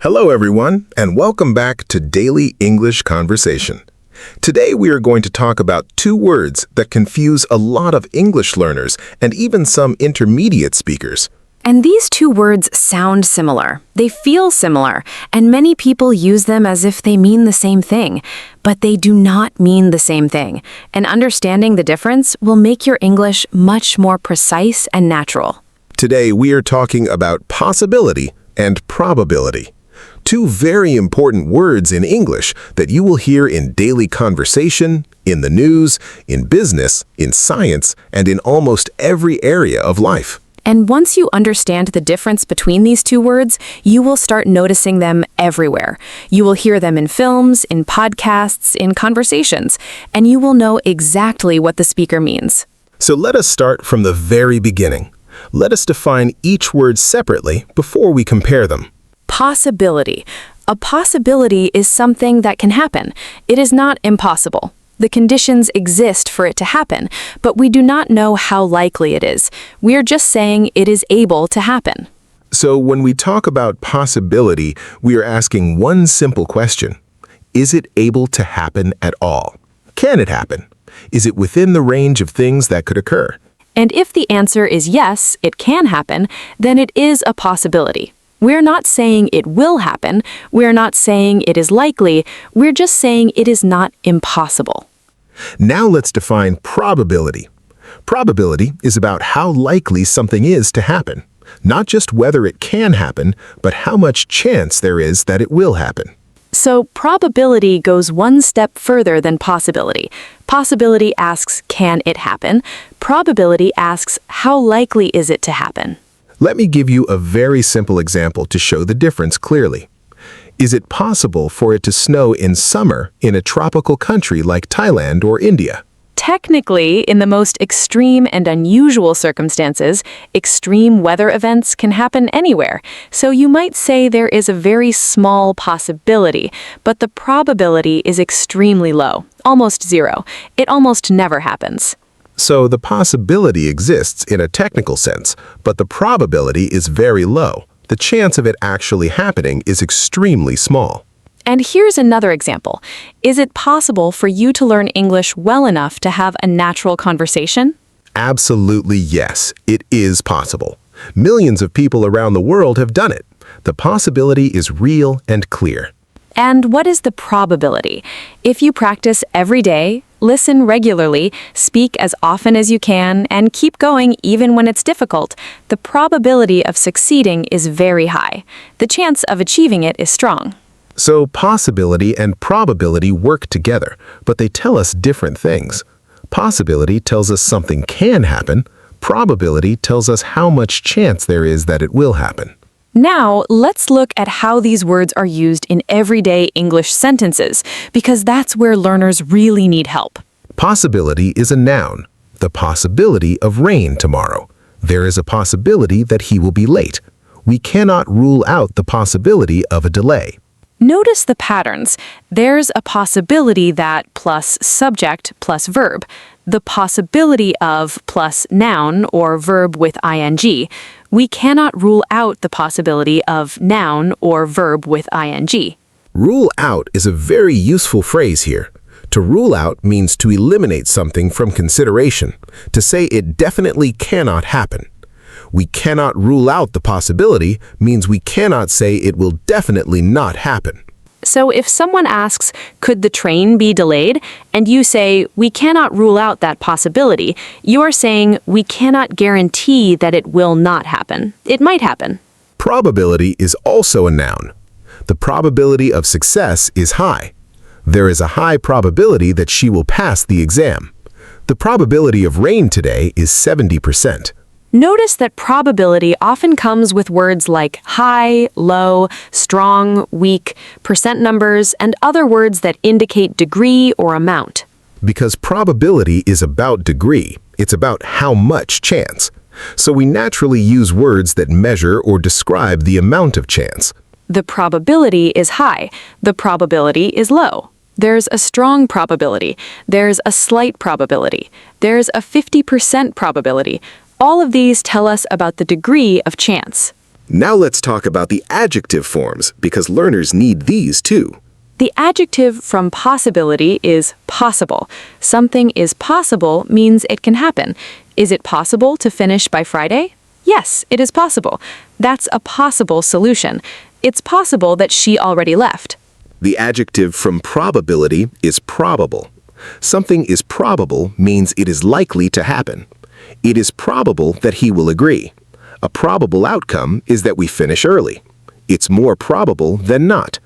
Hello, everyone, and welcome back to Daily English Conversation. Today, we are going to talk about two words that confuse a lot of English learners and even some intermediate speakers. And these two words sound similar. They feel similar, and many people use them as if they mean the same thing. But they do not mean the same thing, and understanding the difference will make your English much more precise and natural. Today, we are talking about possibility and probability. Two very important words in English that you will hear in daily conversation, in the news, in business, in science, and in almost every area of life. And once you understand the difference between these two words, you will start noticing them everywhere. You will hear them in films, in podcasts, in conversations, and you will know exactly what the speaker means. So let us start from the very beginning. Let us define each word separately before we compare them. Possibility. A possibility is something that can happen. It is not impossible. The conditions exist for it to happen, but we do not know how likely it is. We are just saying it is able to happen. So when we talk about possibility, we are asking one simple question. Is it able to happen at all? Can it happen? Is it within the range of things that could occur? And if the answer is yes, it can happen, then it is a possibility. We're not saying it will happen. We're not saying it is likely. We're just saying it is not impossible. Now let's define probability. Probability is about how likely something is to happen, not just whether it can happen, but how much chance there is that it will happen. So probability goes one step further than possibility. Possibility asks, can it happen? Probability asks, how likely is it to happen? Let me give you a very simple example to show the difference clearly. Is it possible for it to snow in summer in a tropical country like Thailand or India? Technically, in the most extreme and unusual circumstances, extreme weather events can happen anywhere. So you might say there is a very small possibility, but the probability is extremely low, almost zero. It almost never happens. So the possibility exists in a technical sense, but the probability is very low. The chance of it actually happening is extremely small. And here's another example. Is it possible for you to learn English well enough to have a natural conversation? Absolutely yes, it is possible. Millions of people around the world have done it. The possibility is real and clear. And what is the probability? If you practice every day, listen regularly, speak as often as you can, and keep going even when it's difficult, the probability of succeeding is very high. The chance of achieving it is strong. So possibility and probability work together, but they tell us different things. Possibility tells us something can happen. Probability tells us how much chance there is that it will happen. Now, let's look at how these words are used in everyday English sentences, because that's where learners really need help. Possibility is a noun. The possibility of rain tomorrow. There is a possibility that he will be late. We cannot rule out the possibility of a delay. Notice the patterns. There's a possibility that plus subject plus verb. The possibility of plus noun or verb with ing. We cannot rule out the possibility of noun or verb with ing. Rule out is a very useful phrase here. To rule out means to eliminate something from consideration, to say it definitely cannot happen. We cannot rule out the possibility means we cannot say it will definitely not happen. So if someone asks, could the train be delayed? And you say, we cannot rule out that possibility, you are saying, we cannot guarantee that it will not happen. It might happen. Probability is also a noun. The probability of success is high. There is a high probability that she will pass the exam. The probability of rain today is 70%. Notice that probability often comes with words like high, low, strong, weak, percent numbers, and other words that indicate degree or amount. Because probability is about degree, it's about how much chance. So we naturally use words that measure or describe the amount of chance. The probability is high. The probability is low. There's a strong probability. There's a slight probability. There's a 50% probability. All of these tell us about the degree of chance. Now let's talk about the adjective forms, because learners need these too. The adjective from possibility is possible. Something is possible means it can happen. Is it possible to finish by Friday? Yes, it is possible. That's a possible solution. It's possible that she already left. The adjective from probability is probable. Something is probable means it is likely to happen. It is probable that he will agree. A probable outcome is that we finish early. It's more probable than not.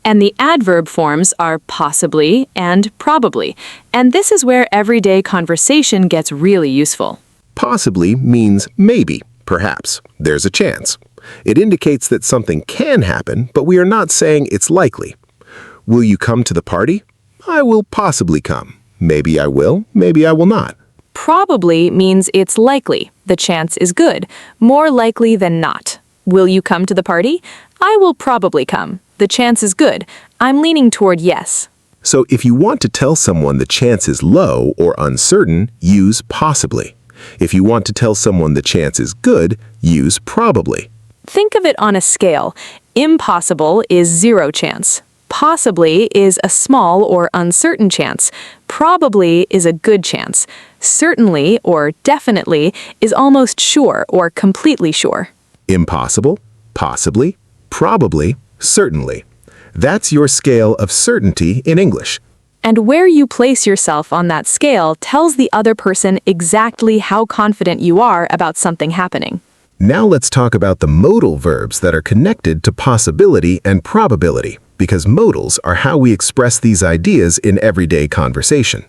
And the adverb forms are possibly and probably. And this is where everyday conversation gets really useful. Possibly means maybe, perhaps. There's a chance. It indicates that something can happen, but we are not saying it's likely. Will you come to the party? I will possibly come. Maybe I will, maybe I will not. Probably means it's likely. The chance is good. More likely than not. Will you come to the party? I will probably come. The chance is good. I'm leaning toward yes. So if you want to tell someone the chance is low or uncertain, use possibly. If you want to tell someone the chance is good, use probably. Think of it on a scale. Impossible is 0 chance. Possibly is a small or uncertain chance. Probably is a good chance. Certainly or definitely is almost sure or completely sure. Impossible, possibly, probably, certainly. That's your scale of certainty in English. And where you place yourself on that scale tells the other person exactly how confident you are about something happening. Now let's talk about the modal verbs that are connected to possibility and probability, because modals are how we express these ideas in everyday conversation.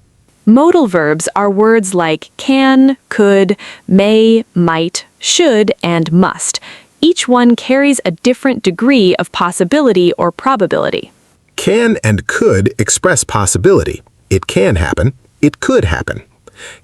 Modal verbs are words like can, could, may, might, should, and must. Each one carries a different degree of possibility or probability. Can and could express possibility. It can happen. It could happen.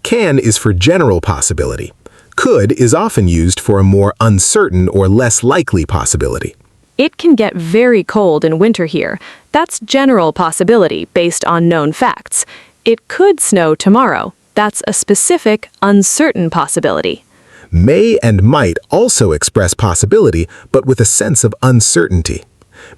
Can is for general possibility. Could is often used for a more uncertain or less likely possibility. It can get very cold in winter here. That's general possibility based on known facts. It could snow tomorrow. That's a specific, uncertain possibility. May and might also express possibility, but with a sense of uncertainty.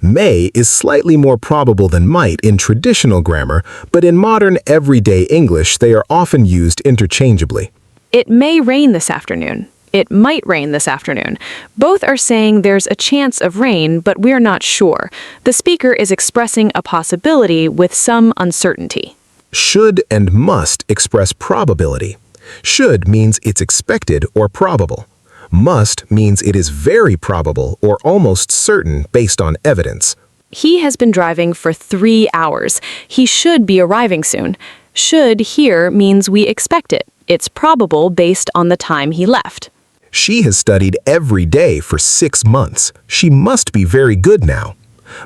May is slightly more probable than might in traditional grammar, but in modern everyday English they are often used interchangeably. It may rain this afternoon. It might rain this afternoon. Both are saying there's a chance of rain, but we're not sure. The speaker is expressing a possibility with some uncertainty. Should and must express probability. Should means it's expected or probable. Must means it is very probable or almost certain based on evidence. He has been driving for 3 hours. He should be arriving soon. Should here means we expect it. It's probable based on the time he left. She has studied every day for 6 months. She must be very good now.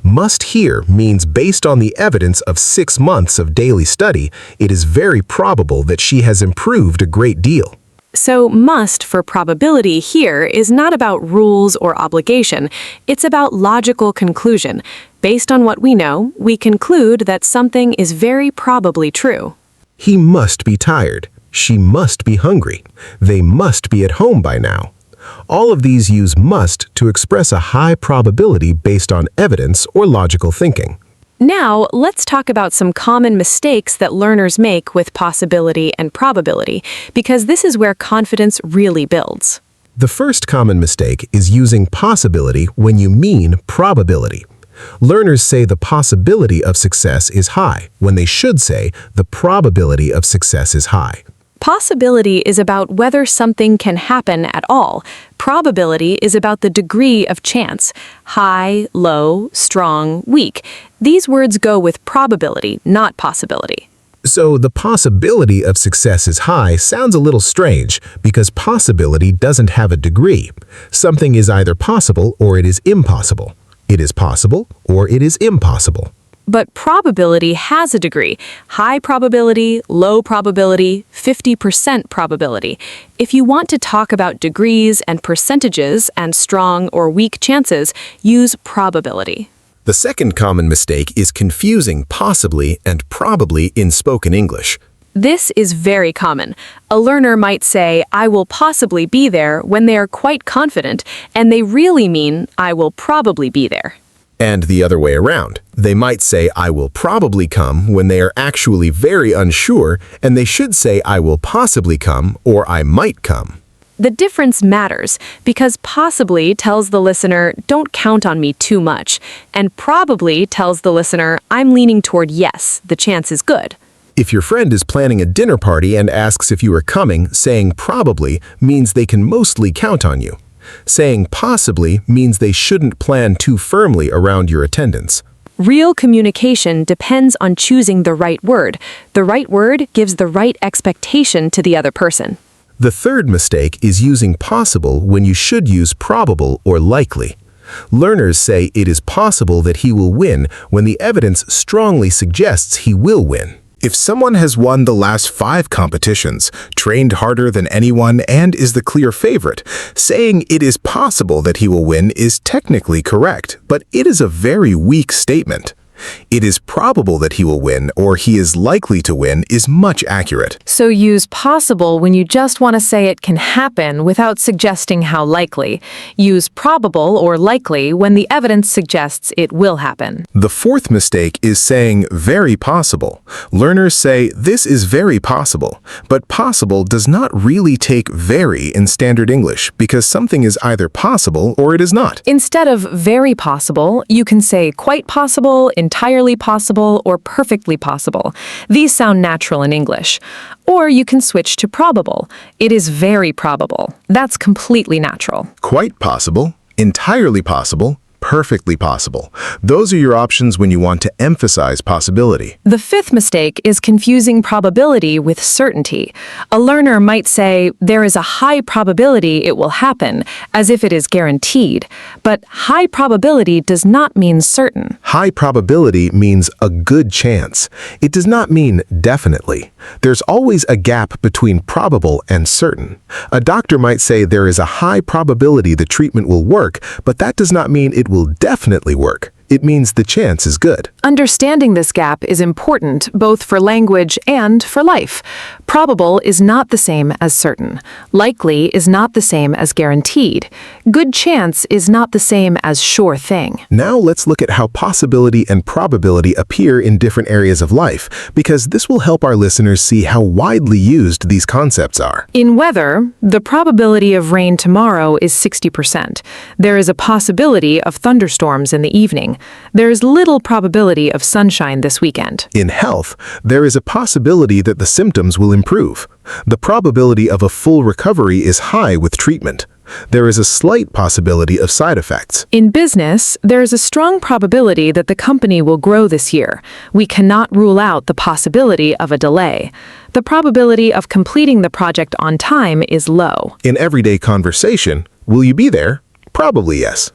Must here means based on the evidence of 6 months of daily study, it is very probable that she has improved a great deal. So must for probability here is not about rules or obligation. It's about logical conclusion. Based on what we know, we conclude that something is very probably true. He must be tired. She must be hungry. They must be at home by now. All of these use must to express a high probability based on evidence or logical thinking. Now, let's talk about some common mistakes that learners make with possibility and probability, because this is where confidence really builds. The first common mistake is using possibility when you mean probability. Learners say the possibility of success is high when they should say the probability of success is high. Possibility is about whether something can happen at all. Probability is about the degree of chance. High, low, strong, weak. These words go with probability, not possibility. So the possibility of success is high sounds a little strange because possibility doesn't have a degree. Something is either possible or it is impossible. It is possible or it is impossible. But probability has a degree. High probability, low probability, 50% probability. If you want to talk about degrees and percentages and strong or weak chances, use probability. The second common mistake is confusing possibly and probably in spoken English. This is very common. A learner might say, I will possibly be there when they are quite confident, and they really mean, I will probably be there. And the other way around. They might say, I will probably come when they are actually very unsure, and they should say, I will possibly come or I might come. The difference matters because possibly tells the listener, don't count on me too much, and probably tells the listener, I'm leaning toward yes, the chance is good. If your friend is planning a dinner party and asks if you are coming, saying probably means they can mostly count on you. Saying possibly means they shouldn't plan too firmly around your attendance. Real communication depends on choosing the right word. The right word gives the right expectation to the other person. The third mistake is using possible when you should use probable or likely. Learners say it is possible that he will win when the evidence strongly suggests he will win. If someone has won the last 5 competitions, trained harder than anyone, and is the clear favorite, saying it is possible that he will win is technically correct, but it is a very weak statement. It is probable that he will win or he is likely to win is much accurate. So use possible when you just want to say it can happen without suggesting how likely. Use probable or likely when the evidence suggests it will happen. The fourth mistake is saying very possible. Learners say this is very possible, but possible does not really take very in standard English because something is either possible or it is not. Instead of very possible, you can say quite possible, entirely possible, or perfectly possible. These sound natural in English. Or you can switch to probable. It is very probable. That's completely natural. Quite possible, entirely possible, perfectly possible. Those are your options when you want to emphasize possibility. The fifth mistake is confusing probability with certainty. A learner might say, there is a high probability it will happen, as if it is guaranteed. But high probability does not mean certain. High probability means a good chance. It does not mean definitely. There's always a gap between probable and certain. A doctor might say there is a high probability the treatment will work, but that does not mean it will definitely work. It means the chance is good. Understanding this gap is important both for language and for life. Probable is not the same as certain. Likely is not the same as guaranteed. Good chance is not the same as sure thing. Now let's look at how possibility and probability appear in different areas of life, because this will help our listeners see how widely used these concepts are. In weather, the probability of rain tomorrow is 60%. There is a possibility of thunderstorms in the evening. There is little probability of sunshine this weekend. In health, there is a possibility that the symptoms will improve. The probability of a full recovery is high with treatment. There is a slight possibility of side effects. In business, there is a strong probability that the company will grow this year. We cannot rule out the possibility of a delay. The probability of completing the project on time is low. In everyday conversation, will you be there? Probably yes.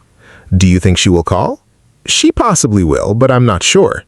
Do you think she will call? She possibly will, but I'm not sure.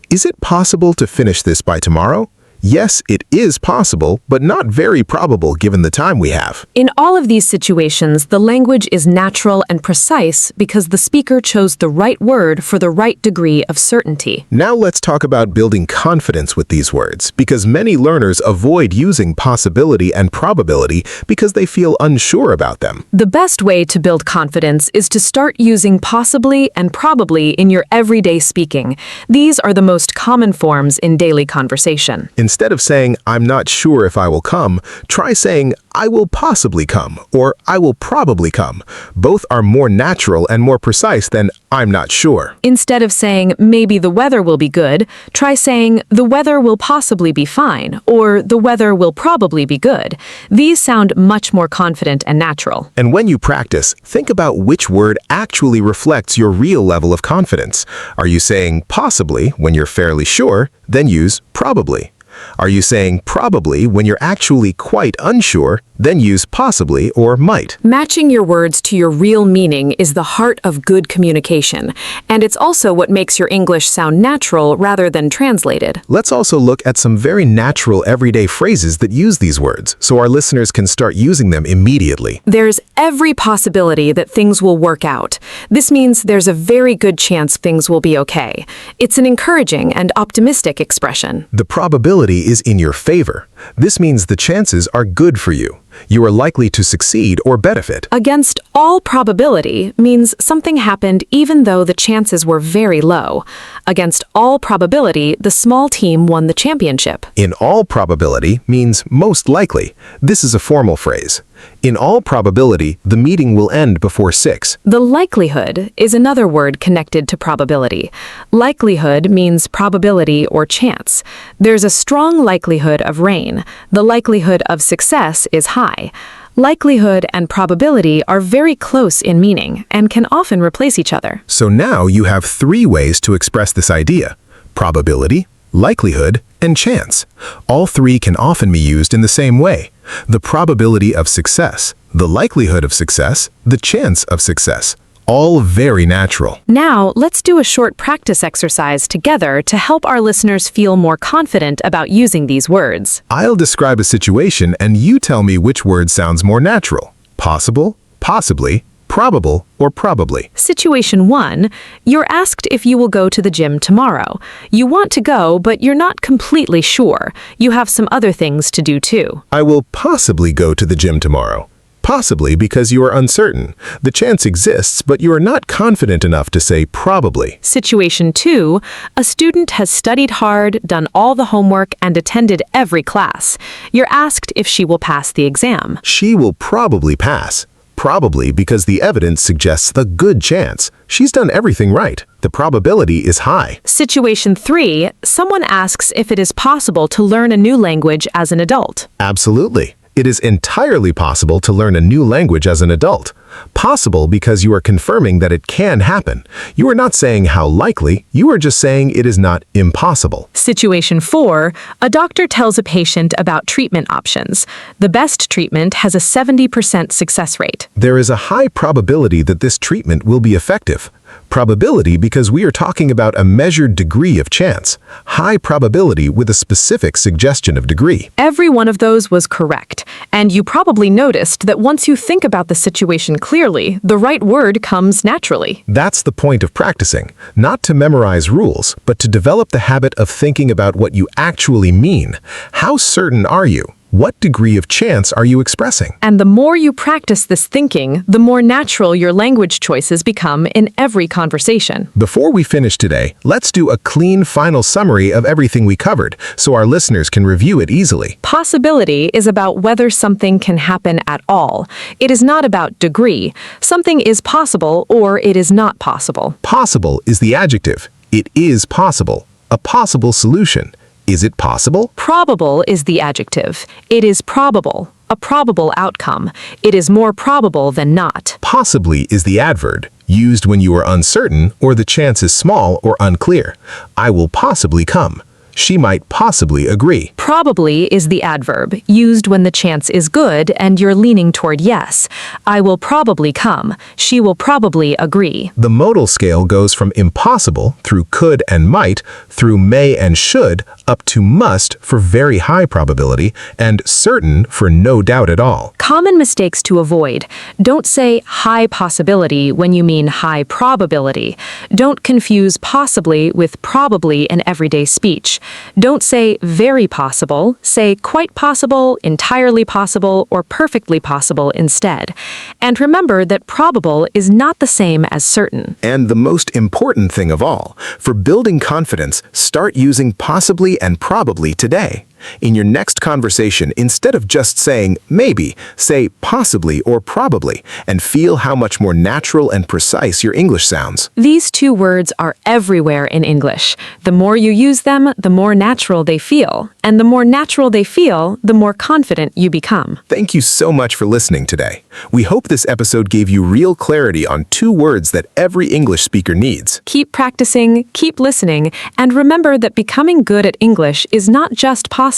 Is it possible to finish this by tomorrow? Yes, it is possible, but not very probable given the time we have. In all of these situations, the language is natural and precise because the speaker chose the right word for the right degree of certainty. Now let's talk about building confidence with these words, because many learners avoid using possibility and probability because they feel unsure about them. The best way to build confidence is to start using possibly and probably in your everyday speaking. These are the most common forms in daily conversation. Instead of saying, I'm not sure if I will come, try saying, I will possibly come, or I will probably come. Both are more natural and more precise than, I'm not sure. Instead of saying, maybe the weather will be good, try saying, the weather will possibly be fine, or the weather will probably be good. These sound much more confident and natural. And when you practice, think about which word actually reflects your real level of confidence. Are you saying possibly when you're fairly sure? Then use probably. Are you saying probably when you're actually quite unsure? Then use possibly or might. Matching your words to your real meaning is the heart of good communication, and it's also what makes your English sound natural rather than translated. Let's also look at some very natural everyday phrases that use these words, so our listeners can start using them immediately. There's every possibility that things will work out. This means there's a very good chance things will be okay. It's an encouraging and optimistic expression. The probability probability is in your favor. This means the chances are good for you. You are likely to succeed or benefit. Against all probability means something happened even though the chances were very low. Against all probability, the small team won the championship. In all probability means most likely. This is a formal phrase. In all probability, the meeting will end before 6. The likelihood is another word connected to probability. Likelihood means probability or chance. There's a strong likelihood of rain. The likelihood of success is high. Likelihood and probability are very close in meaning and can often replace each other. So now you have 3 ways to express this idea: probability, likelihood, and chance. All 3 can often be used in the same way. The probability of success, the likelihood of success, the chance of success. All very natural. Now, let's do a short practice exercise together to help our listeners feel more confident about using these words. I'll describe a situation and you tell me which word sounds more natural. Possible, possibly, probable, or probably. Situation 1. You're asked if you will go to the gym tomorrow. You want to go, but you're not completely sure. You have some other things to do too. I will possibly go to the gym tomorrow. Possibly because you are uncertain. The chance exists, but you are not confident enough to say probably. Situation 2. A student has studied hard, done all the homework, and attended every class. You're asked if she will pass the exam. She will probably pass. Probably because the evidence suggests the good chance. She's done everything right. The probability is high. Situation 3. Someone asks if it is possible to learn a new language as an adult. Absolutely. It is entirely possible to learn a new language as an adult. Possible because you are confirming that it can happen. You are not saying how likely, you are just saying it is not impossible. Situation 4. A doctor tells a patient about treatment options. The best treatment has a 70% success rate. There is a high probability that this treatment will be effective. Probability because we are talking about a measured degree of chance. High probability with a specific suggestion of degree. Every one of those was correct. And you probably noticed that once you think about the situation clearly, the right word comes naturally. That's the point of practicing. Not to memorize rules, but to develop the habit of thinking about what you actually mean. How certain are you? What degree of chance are you expressing? And the more you practice this thinking, the more natural your language choices become in every conversation. Before we finish today, let's do a clean final summary of everything we covered so our listeners can review it easily. Possibility is about whether something can happen at all. It is not about degree. Something is possible or it is not possible. Possible is the adjective. It is possible. A possible solution. Is it possible? Probable is the adjective. It is probable. A probable outcome. It is more probable than not. Possibly is the adverb, used when you are uncertain or the chance is small or unclear. I will possibly come. She might possibly agree. Probably is the adverb, used when the chance is good and you're leaning toward yes. I will probably come. She will probably agree. The modal scale goes from impossible through could and might, through may and should, up to must for very high probability, and certain for no doubt at all. Common mistakes to avoid. Don't say high possibility when you mean high probability. Don't confuse possibly with probably in everyday speech. Don't say very possible, say quite possible, entirely possible, or perfectly possible instead. And remember that probable is not the same as certain. And the most important thing of all, for building confidence, start using possibly and probably today. In your next conversation, instead of just saying maybe, say possibly or probably, and feel how much more natural and precise your English sounds. These 2 words are everywhere in English. The more you use them, the more natural they feel. And the more natural they feel, the more confident you become. Thank you so much for listening today. We hope this episode gave you real clarity on 2 words that every English speaker needs. Keep practicing, keep listening, and remember that becoming good at English is not just possible.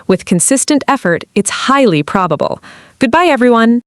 With consistent effort, it's highly probable. Goodbye, everyone.